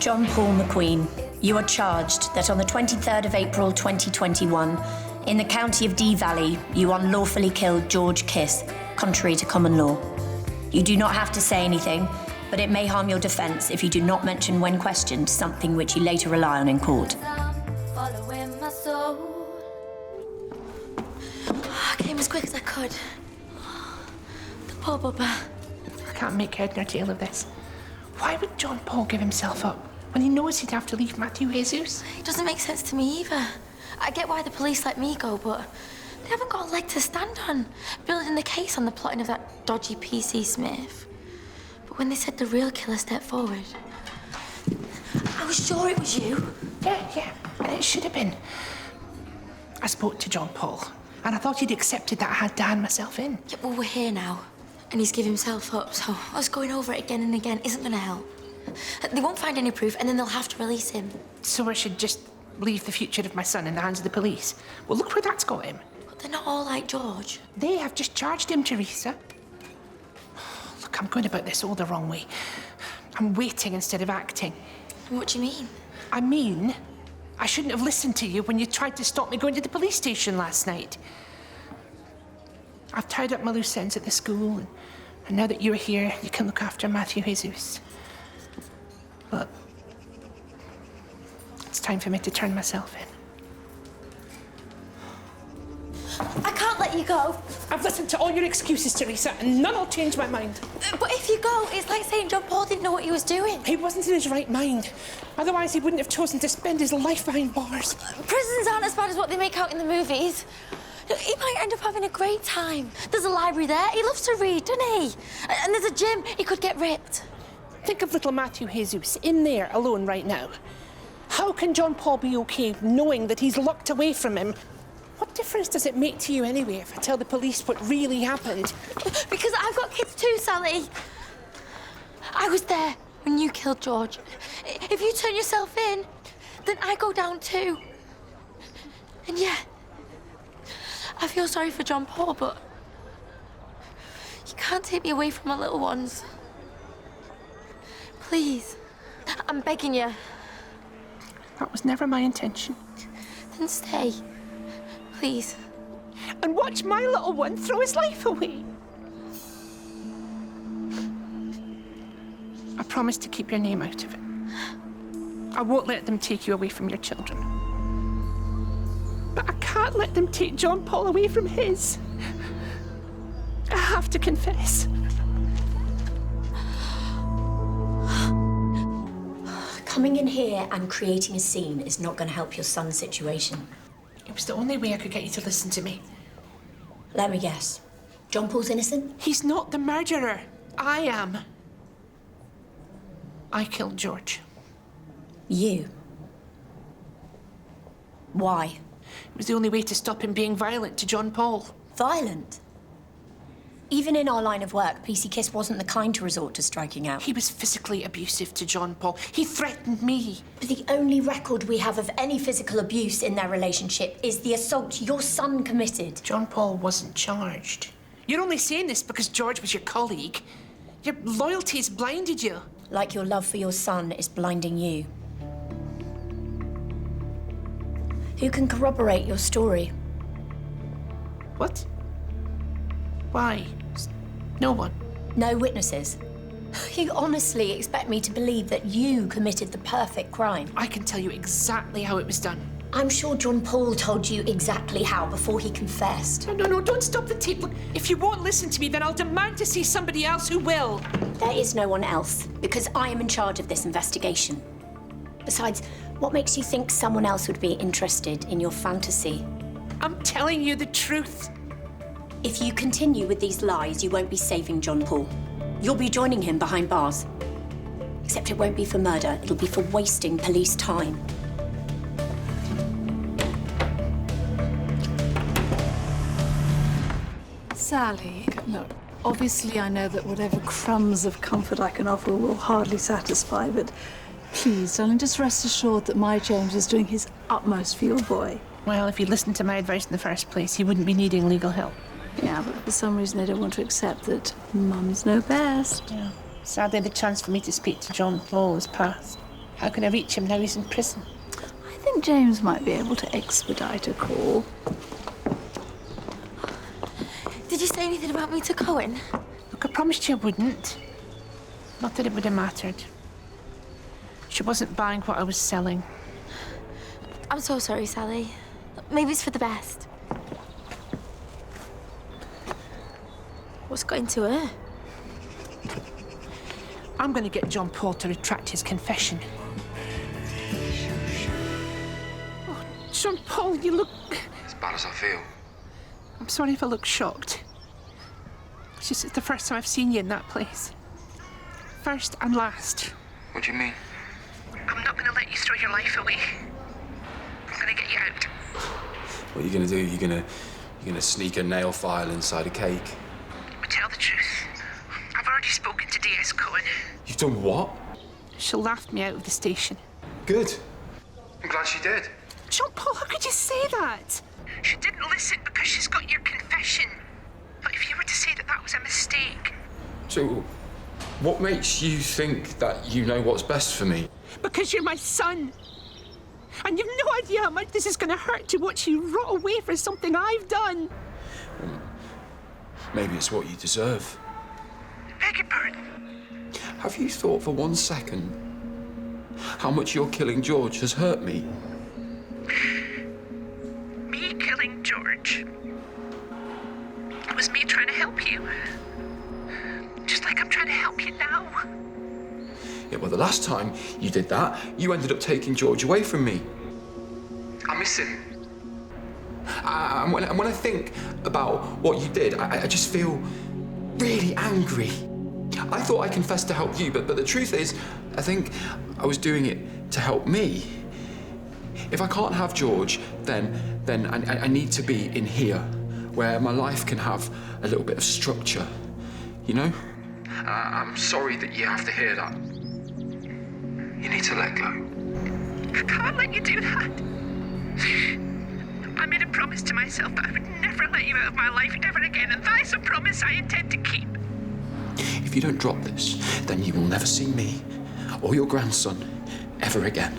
John Paul McQueen, you are charged that on the 23rd of April 2021, in the county of Dee Valley, you unlawfully killed George Kiss, contrary to common law. You do not have to say anything, but it may harm your defence if you do not mention when questioned something which you later rely on in court. I came as quick as I could. The poor bubba. I can't make head nor tail of this. Why would John Paul give himself up when he knows he'd have to leave Matthew Jesus? It doesn't make sense to me either. I get why the police let me go, but they haven't got a leg to stand on, building the case on the plotting of that dodgy PC Smith. But when they said the real killer stepped forward, I was sure it was you. Yeah, and it should have been. I spoke to John Paul, and I thought he'd accepted that I had to hand myself in. Yeah, well, we're here now, and he's given himself up, so us going over it again and again isn't going to help. They won't find any proof, and then they'll have to release him. So I should just leave the future of my son in the hands of the police? Well, look where that's got him. But they're not all like George. They have just charged him, Teresa. Look, I'm going about this all the wrong way. I'm waiting instead of acting. What do you mean? I mean, I shouldn't have listened to you when you tried to stop me going to the police station last night. I've tied up my loose ends at the school, and now that you're here, you can look after Matthew Jesus. But it's time for me to turn myself in. I can't let you go. I've listened to all your excuses, Teresa, and none will change my mind. But if you go, it's like saying John Paul didn't know what he was doing. He wasn't in his right mind. Otherwise, he wouldn't have chosen to spend his life behind bars. Prisons aren't as bad as what they make out in the movies. He might end up having a great time. There's a library there. He loves to read, doesn't he? And there's a gym. He could get ripped. Think of little Matthew Jesus in there alone right now. How can John Paul be okay knowing that he's locked away from him? What difference does it make to you anyway if I tell the police what really happened? Because I've got kids too, Sally. I was there when you killed George. If you turn yourself in, then I go down too. And yeah, I feel sorry for John Paul, but you can't take me away from my little ones. Please, I'm begging you. That was never my intention. Then stay, please. And watch my little one throw his life away. I promise to keep your name out of it. I won't let them take you away from your children. But I can't let them take John Paul away from his. I have to confess. Coming in here and creating a scene is not going to help your son's situation. It was the only way I could get you to listen to me. Let me guess. John Paul's innocent? He's not the murderer. I am. I killed George. You? Why? It was the only way to stop him being violent to John Paul. Violent? Even in our line of work, PC Kiss wasn't the kind to resort to striking out. He was physically abusive to John Paul. He threatened me. But the only record we have of any physical abuse in their relationship is the assault your son committed. John Paul wasn't charged. You're only saying this because George was your colleague. Your loyalty's blinded you. Like your love for your son is blinding you. Who can corroborate your story? What? Why? No one. No witnesses? You honestly expect me to believe that you committed the perfect crime? I can tell you exactly how it was done. I'm sure John Paul told you exactly how before he confessed. No, don't stop the tape. Look, if you won't listen to me, then I'll demand to see somebody else who will. There is no one else, because I am in charge of this investigation. Besides, what makes you think someone else would be interested in your fantasy? I'm telling you the truth. If you continue with these lies, you won't be saving John Paul. You'll be joining him behind bars. Except it won't be for murder, it'll be for wasting police time. Sally, look, obviously I know that whatever crumbs of comfort I can offer will hardly satisfy, but please, darling, just rest assured that my James is doing his utmost for your boy. Well, if he'd listened to my advice in the first place, he wouldn't be needing legal help. Yeah, but for some reason they don't want to accept that mums know best. Yeah. Sadly, the chance for me to speak to John Paul has passed. How can I reach him now he's in prison? I think James might be able to expedite a call. Did you say anything about me to Cohen? Look, I promised you I wouldn't. Not that it would have mattered. She wasn't buying what I was selling. I'm so sorry, Sally. Maybe it's for the best. What's got into her? I'm going to get John Paul to retract his confession. Oh, John Paul, you look... As bad as I feel. I'm sorry if I look shocked. It's just it's the first time I've seen you in that place. First and last. What do you mean? I'm not going to let you throw your life away. I'm going to get you out. What are you going to do? You're gonna sneak a nail file inside a cake? But tell the truth. I've already spoken to DS Cohen. You've done what? She laughed me out of the station. Good. I'm glad she did. John Paul, how could you say that? She didn't listen because she's got your confession. But if you were to say that that was a mistake... So, what makes you think that you know what's best for me? Because you're my son. And you've no idea how much this is going to hurt to watch you rot away for something I've done. Maybe it's what you deserve. Beg your pardon? Have you thought for 1 second how much your killing George has hurt me? Me killing George? It was me trying to help you. Just like I'm trying to help you now. Yeah, well, the last time you did that, you ended up taking George away from me. I miss him. And when I think about what you did, I just feel really angry. I thought I confessed to help you, but the truth is, I think I was doing it to help me. If I can't have George, then I need to be in here, where my life can have a little bit of structure, you know? I'm sorry that you have to hear that. You need to let go. I can't let you do that. I made a promise to myself that I would never let you out of my life ever again, and that is a promise I intend to keep. If you don't drop this, then you will never see me or your grandson ever again.